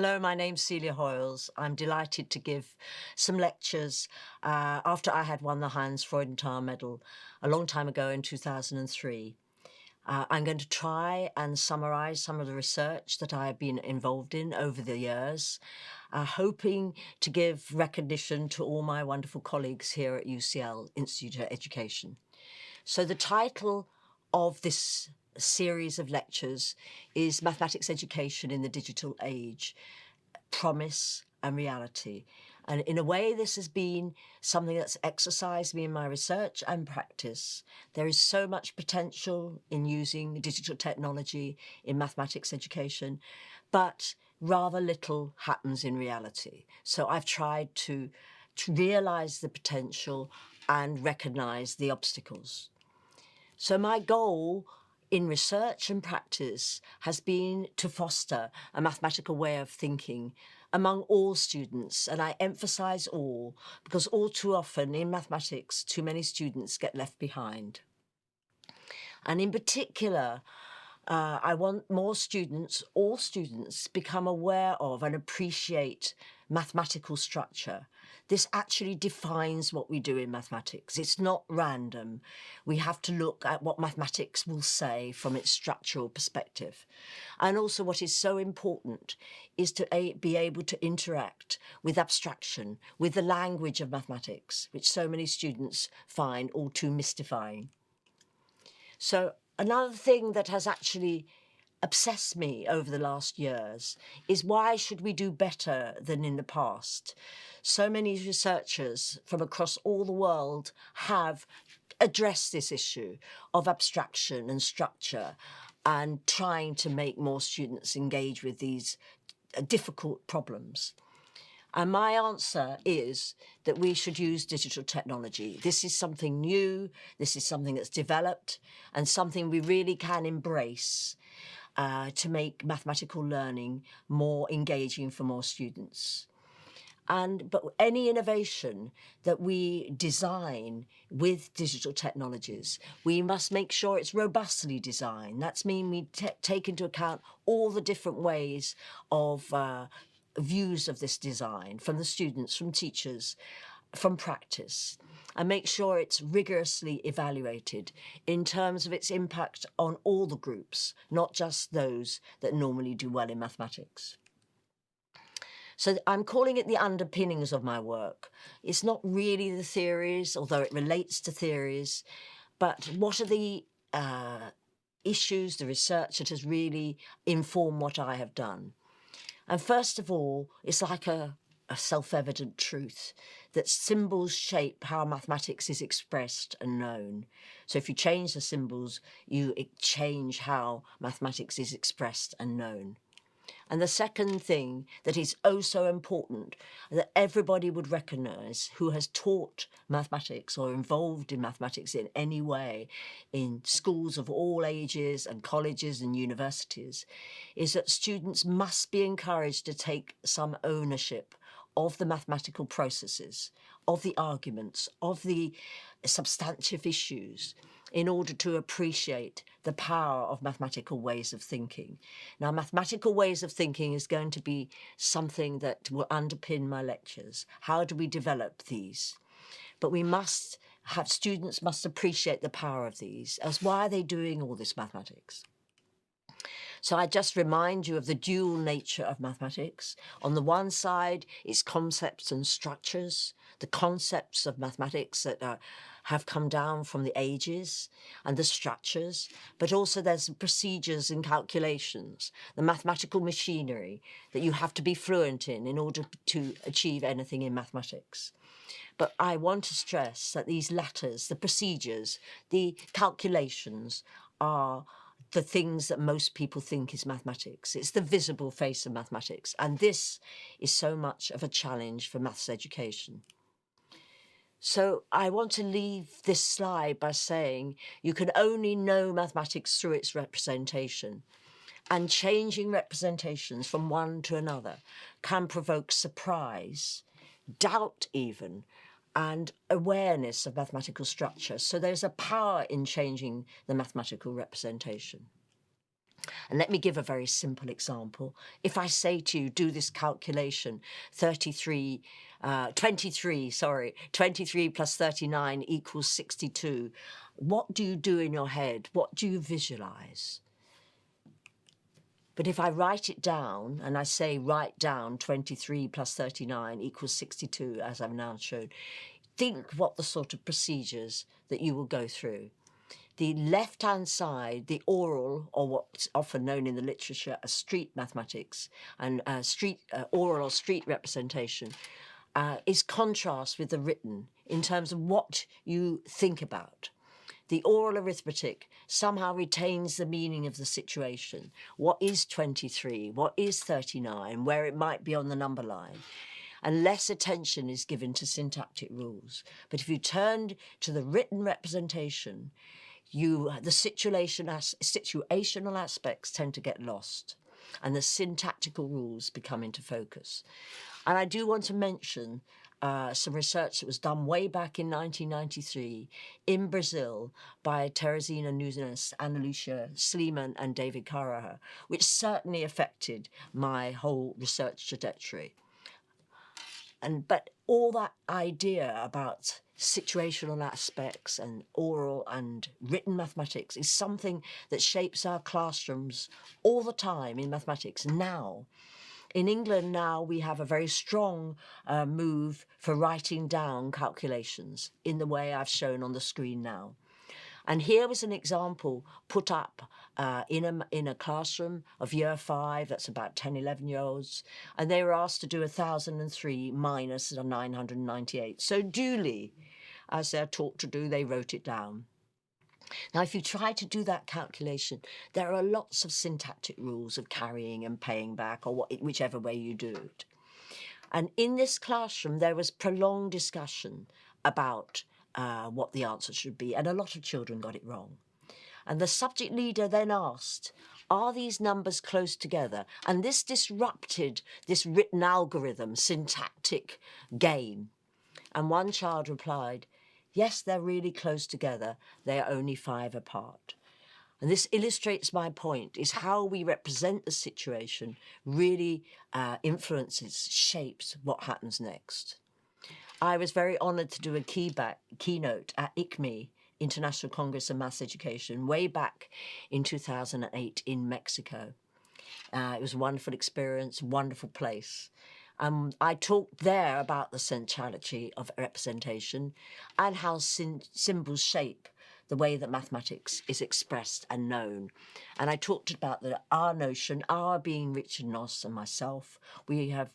Hello, my name's Celia Hoyles. I'm delighted to give some lectures after I had won the Heinz Freudenthal Medal a long time ago in 2003. I'm going to try and summarise some of the research that I have been involved in over the years, hoping to give recognition to all my wonderful colleagues here at UCL, Institute of Education. So the title of this series of lectures is Mathematics Education in the Digital Age, Promise and Reality. And in a way, this has been something that's exercised me in my research and practice. There is so much potential in using digital technology in mathematics education, but rather little happens in reality. So I've tried to realise the potential and recognise the obstacles. So my goal in research and practice has been to foster a mathematical way of thinking among all students, and I emphasise all because all too often in mathematics too many students get left behind. And in particular, I want more students, all students, become aware of and appreciate mathematical structure. This actually defines what we do in mathematics. It's not random. We have to look at what mathematics will say from its structural perspective. And also what is so important is to be able to interact with abstraction, with the language of mathematics, which so many students find all too mystifying. So another thing that has actually obsessed me over the last years is why should we do better than in the past? So many researchers from across all the world have addressed this issue of abstraction and structure and trying to make more students engage with these difficult problems. And my answer is that we should use digital technology. This is something new, this is something that's developed, and something we really can embrace to make mathematical learning more engaging for more students. But any innovation that we design with digital technologies, we must make sure it's robustly designed. That's mean we take into account all the different ways of views of this design from the students, from teachers, from practice, and make sure it's rigorously evaluated in terms of its impact on all the groups, not just those that normally do well in mathematics. So I'm calling it the underpinnings of my work. It's not really the theories, although it relates to theories, but what are the issues, the research that has really informed what I have done. And first of all, it's like a self-evident truth that symbols shape how mathematics is expressed and known. So if you change the symbols, you change how mathematics is expressed and known. And the second thing that is oh so important, that everybody would recognise who has taught mathematics or involved in mathematics in any way in schools of all ages and colleges and universities, is that students must be encouraged to take some ownership of the mathematical processes, of the arguments, of the substantive issues, in order to appreciate the power of mathematical ways of thinking. Now, mathematical ways of thinking is going to be something that will underpin my lectures. How do we develop these? But we must have, students must appreciate the power of these, as why are they doing all this mathematics? So I just remind you of the dual nature of mathematics. On the one side, it's concepts and structures, the concepts of mathematics that have come down from the ages, and the structures, but also there's procedures and calculations, the mathematical machinery that you have to be fluent in order to achieve anything in mathematics. But I want to stress that these letters, the procedures, the calculations are the things that most people think is mathematics. It's the visible face of mathematics. And this is so much of a challenge for maths education. So I want to leave this slide by saying you can only know mathematics through its representation. And changing representations from one to another can provoke surprise, doubt even, and awareness of mathematical structure. So there's a power in changing the mathematical representation. And let me give a very simple example. If I say to you, do this calculation, 23 plus 39 equals 62, what do you do in your head? What do you visualize? But if I write it down and I say write down 23 plus 39 equals 62, as I've now shown, think what the sort of procedures that you will go through. The left-hand side, the oral, or what's often known in the literature as street mathematics, and oral or street representation, is contrast with the written in terms of what you think about. The oral arithmetic somehow retains the meaning of the situation. What is 23? What is 39? Where it might be on the number line. And less attention is given to syntactic rules. But if you turn to the written representation, the situational aspects tend to get lost and the syntactical rules become into focus. And I do want to mention some research that was done way back in 1993 in Brazil by Teresina Nunes, Ana Lucia Sleeman and David Caraher, which certainly affected my whole research trajectory. But all that idea about situational aspects and oral and written mathematics is something that shapes our classrooms all the time in mathematics now. In England now, we have a very strong move for writing down calculations in the way I've shown on the screen now. And here was an example put up in a classroom of year 5, that's about 10, 11-year-olds, and they were asked to do 1003 minus 998. So duly, as they're taught to do, they wrote it down. Now, if you try to do that calculation, there are lots of syntactic rules of carrying and paying back, or whichever way you do it. And in this classroom, there was prolonged discussion about what the answer should be, and a lot of children got it wrong. And the subject leader then asked, are these numbers close together? And this disrupted this written algorithm, syntactic game. And one child replied, yes, they're really close together. They are only 5 apart. And this illustrates my point, is how we represent the situation really influences, shapes what happens next. I was very honoured to do a keynote at ICME, International Congress of Maths Education, way back in 2008 in Mexico. It was a wonderful experience, wonderful place. I talked there about the centrality of representation and how symbols shape the way that mathematics is expressed and known. And I talked about our notion, our being Richard Noss and myself, we have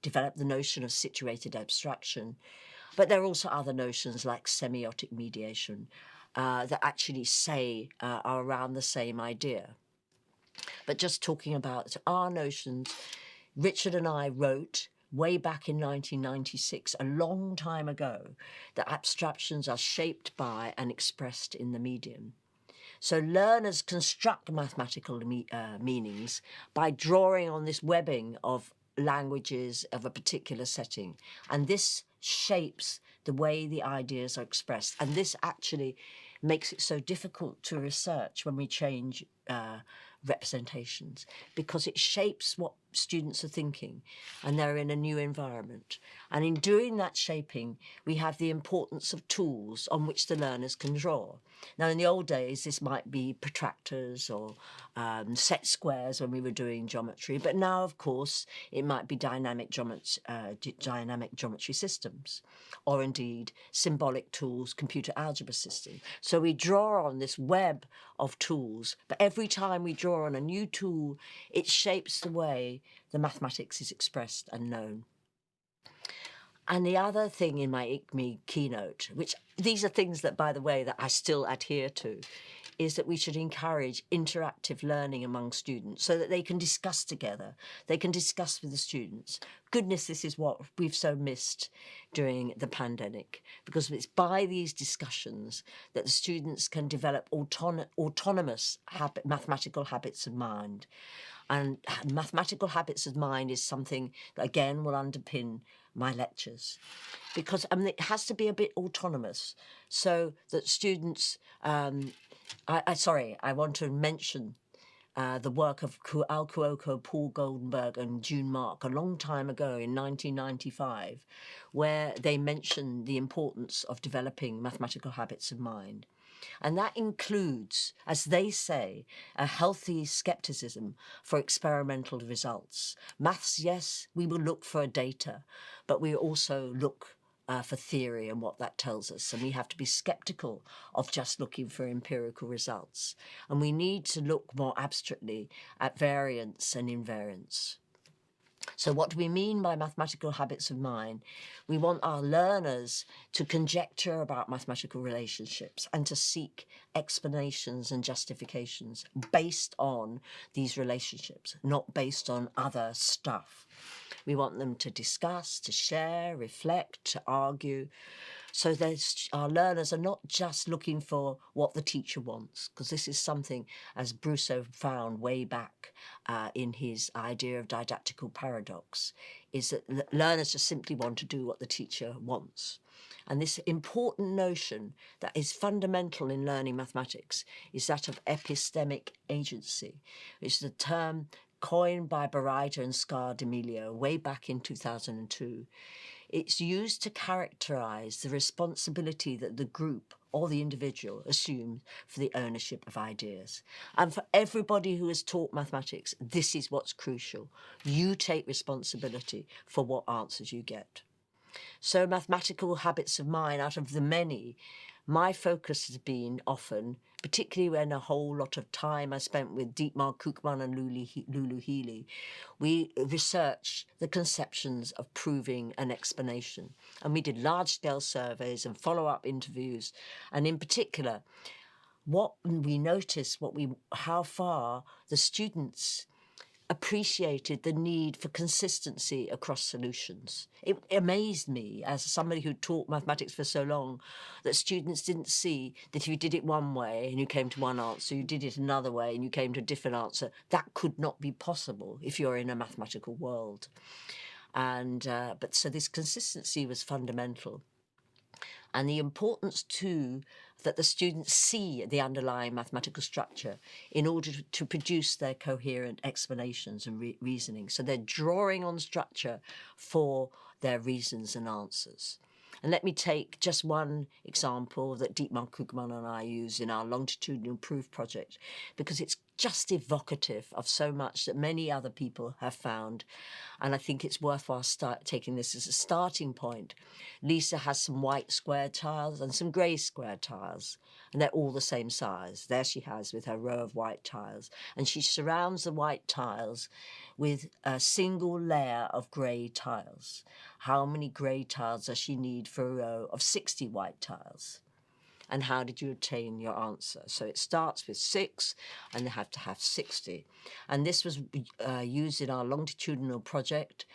developed the notion of situated abstraction. But there are also other notions like semiotic mediation that actually are around the same idea. But just talking about our notions, Richard and I wrote way back in 1996, a long time ago, that abstractions are shaped by and expressed in the medium. So learners construct mathematical meanings by drawing on this webbing of languages of a particular setting. And this shapes the way the ideas are expressed. And this actually makes it so difficult to research when we change representations, because it shapes what students are thinking and they're in a new environment. And in doing that shaping, we have the importance of tools on which the learners can draw. Now, in the old days, this might be protractors or set squares when we were doing geometry, but now, of course, it might be dynamic geometry systems, or indeed symbolic tools, computer algebra systems. So we draw on this web of tools, but every time we draw on a new tool, it shapes the way the mathematics is expressed and known. And the other thing in my ICME keynote, which these are things that, by the way, that I still adhere to, is that we should encourage interactive learning among students so that they can discuss together. They can discuss with the students. Goodness, this is what we've so missed during the pandemic, because it's by these discussions that the students can develop autonomous mathematical habits of mind. And mathematical habits of mind is something that, again, will underpin my lectures, because it has to be a bit autonomous so that students... I want to mention the work of Al Cuoco, Paul Goldenberg, and June Mark a long time ago in 1995, where they mentioned the importance of developing mathematical habits of mind. And that includes, as they say, a healthy skepticism for experimental results. Maths, yes, we will look for data, but we also look for theory and what that tells us. And we have to be skeptical of just looking for empirical results. And we need to look more abstractly at variance and invariance. So what do we mean by mathematical habits of mind? We want our learners to conjecture about mathematical relationships and to seek explanations and justifications based on these relationships, not based on other stuff. We want them to discuss, to share, reflect, to argue. So our learners are not just looking for what the teacher wants, because this is something, as Brousseau found way back in his idea of didactical paradox, is that learners just simply want to do what the teacher wants. And this important notion that is fundamental in learning mathematics is that of epistemic agency, which is a term coined by Bareida and Scar D'Amelio way back in 2002. It's used to characterize the responsibility that the group or the individual assumes for the ownership of ideas. And for everybody who has taught mathematics, this is what's crucial. You take responsibility for what answers you get. So mathematical habits of mind, out of the many, my focus has been often, particularly when a whole lot of time I spent with Dietmar Koopman and Lulu Healy, we researched the conceptions of proving and explanation. And we did large-scale surveys and follow-up interviews. And in particular, what we noticed, how far the students appreciated the need for consistency across solutions. It amazed me, as somebody who taught mathematics for so long, that students didn't see that if you did it one way and you came to one answer, you did it another way and you came to a different answer. That could not be possible if you're in a mathematical world. But so this consistency was fundamental. And the importance, too, that the students see the underlying mathematical structure in order to produce their coherent explanations and reasoning. So they're drawing on structure for their reasons and answers. And let me take just one example that Dietmar Koopman and I use in our longitudinal proof project, because it's just evocative of so much that many other people have found. And I think it's worthwhile taking this as a starting point. Lisa has some white square tiles and some grey square tiles, and they're all the same size. There she has with her row of white tiles. And she surrounds the white tiles with a single layer of grey tiles. How many grey tiles does she need for a row of 60 white tiles? And how did you obtain your answer? So it starts with 6, and they have to have 60. And this was used in our longitudinal project.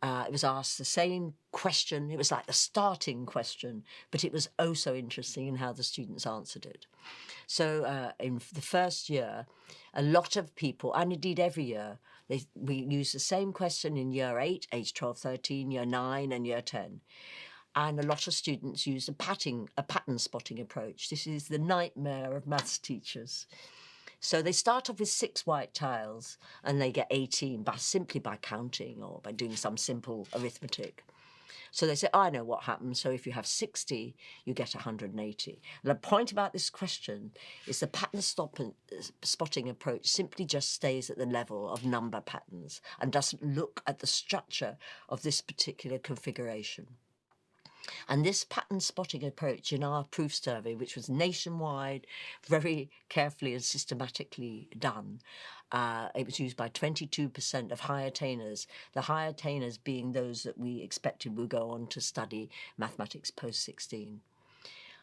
It was asked the same question. It was like the starting question, but it was oh so interesting in how the students answered it. So in the first year, a lot of people, and indeed every year, we use the same question in year 8, age 12, 13, year 9, and year 10. And a lot of students use a pattern spotting approach. This is the nightmare of maths teachers. So they start off with 6 white tiles and they get 18 simply by counting or by doing some simple arithmetic. So they say, I know what happens. So if you have 60, you get 180. And the point about this question is the pattern spotting approach simply just stays at the level of number patterns and doesn't look at the structure of this particular configuration. And this pattern spotting approach in our proof survey, which was nationwide, very carefully and systematically done, it was used by 22% of high attainers, the high attainers being those that we expected would go on to study mathematics post-16.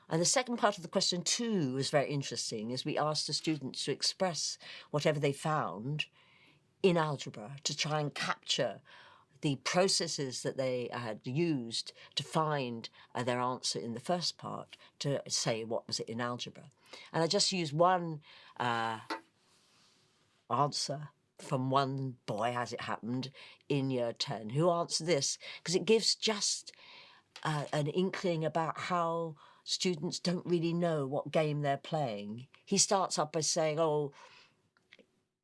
And the second part of the question, too, was very interesting, as we asked the students to express whatever they found in algebra to try and capture the processes that they had used to find their answer in the first part, to say what was it in algebra. And I just used one answer from one boy, as it happened, in year 10, who answered this, because it gives just an inkling about how students don't really know what game they're playing. He starts up by saying, oh,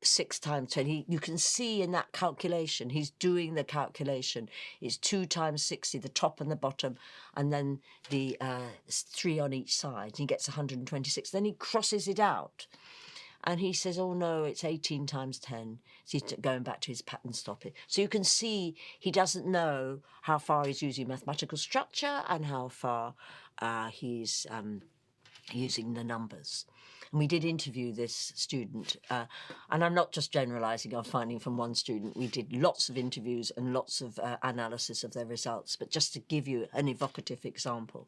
6 times 10. You can see in that calculation, he's doing the calculation. It's 2 times 60, the top and the bottom, and then the 3 on each side. He gets 126. Then he crosses it out. And he says, oh, no, it's 18 times 10. So he's going back to his pattern stopping. So you can see he doesn't know how far he's using mathematical structure and how far he's using the numbers. And we did interview this student, and I'm not just generalising our finding from one student. We did lots of interviews and lots of analysis of their results, but just to give you an evocative example.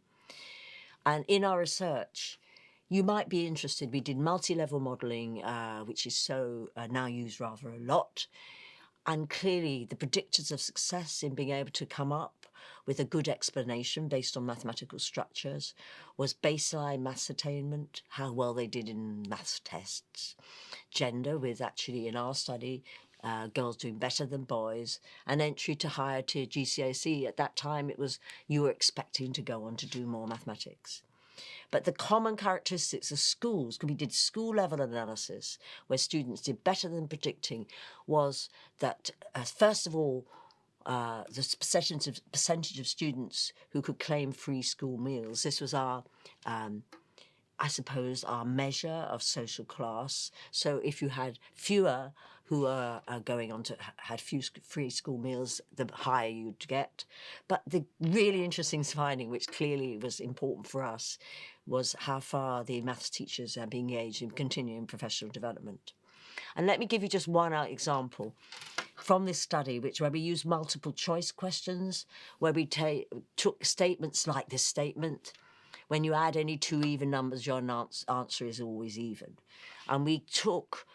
And in our research, you might be interested, we did multi-level modelling, which is so now used rather a lot. And clearly the predictors of success in being able to come up with a good explanation based on mathematical structures was baseline maths attainment, how well they did in maths tests, gender, with actually in our study, girls doing better than boys, and entry to higher tier GCSE. At that time, it was you were expecting to go on to do more mathematics. But the common characteristics of schools, we did school-level analysis where students did better than predicting, was that, first of all, the percentage of students who could claim free school meals. This was our, I suppose, our measure of social class. So if you had fewer who are going on to had few free school meals, the higher you'd get. But the really interesting finding, which clearly was important for us, was how far the maths teachers are being engaged in continuing professional development. And let me give you just one example from this study, where we used multiple choice questions, where we took statements like this statement: when you add any 2 even numbers, your answer is always even. And we took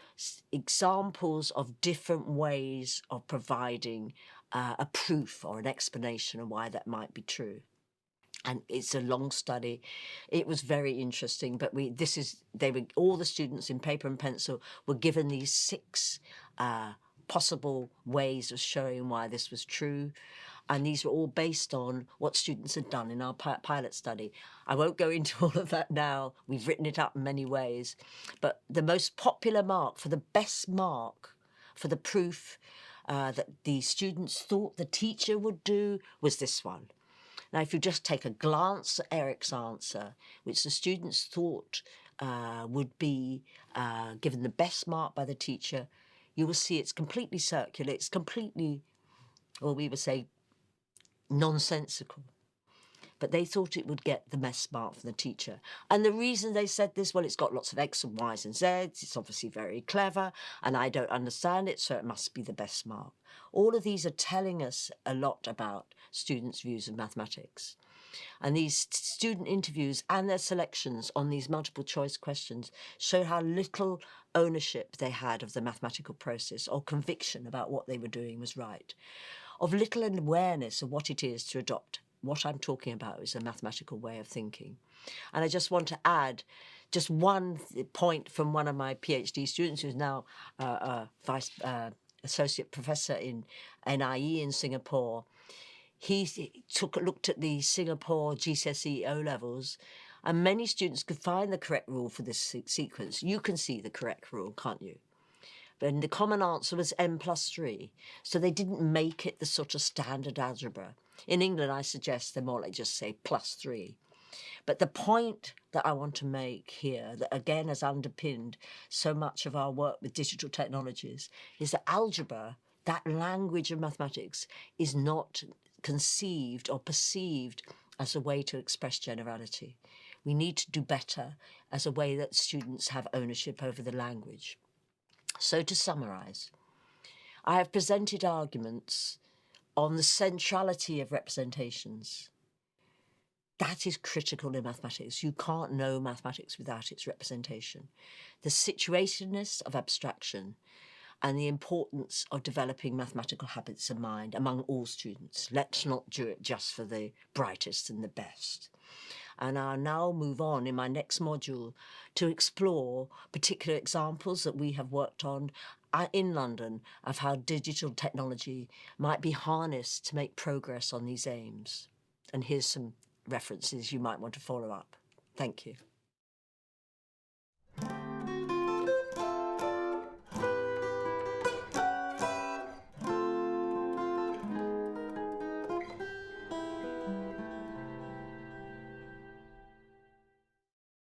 examples of different ways of providing a proof or an explanation of why that might be true. And it's a long study. It was very interesting, but all the students in paper and pencil were given these 6 possible ways of showing why this was true. And these were all based on what students had done in our pilot study. I won't go into all of that now. We've written it up in many ways. But the most popular mark, for the best mark, for the proof that the students thought the teacher would do, was this one. Now, if you just take a glance at Eric's answer, which the students thought would be given the best mark by the teacher, you will see it's completely circular. It's completely, or we would say, nonsensical. But they thought it would get the best mark from the teacher. And the reason they said this, well, it's got lots of X and Y's and Z's. It's obviously very clever, and I don't understand it, so it must be the best mark. All of these are telling us a lot about students' views of mathematics. And these student interviews and their selections on these multiple choice questions show how little ownership they had of the mathematical process, or conviction about what they were doing was right, of little awareness of what it is to adopt. What I'm talking about is a mathematical way of thinking. And I just want to add just one point from one of my PhD students, who's now a associate professor in NIE in Singapore. He looked at the Singapore GCSE O-levels, and many students could find the correct rule for this sequence. You can see the correct rule, can't you? And the common answer was n+3. So they didn't make it the sort of standard algebra. In England, I suggest they're more like just say +3. But the point that I want to make here, that again has underpinned so much of our work with digital technologies, is that algebra, that language of mathematics, is not conceived or perceived as a way to express generality. We need to do better as a way that students have ownership over the language. So to summarise, I have presented arguments on the centrality of representations. That is critical in mathematics. You can't know mathematics without its representation. The situationness of abstraction and the importance of developing mathematical habits of mind among all students. Let's not do it just for the brightest and the best. And I'll now move on in my next module to explore particular examples that we have worked on in London of how digital technology might be harnessed to make progress on these aims. And here's some references you might want to follow up. Thank you.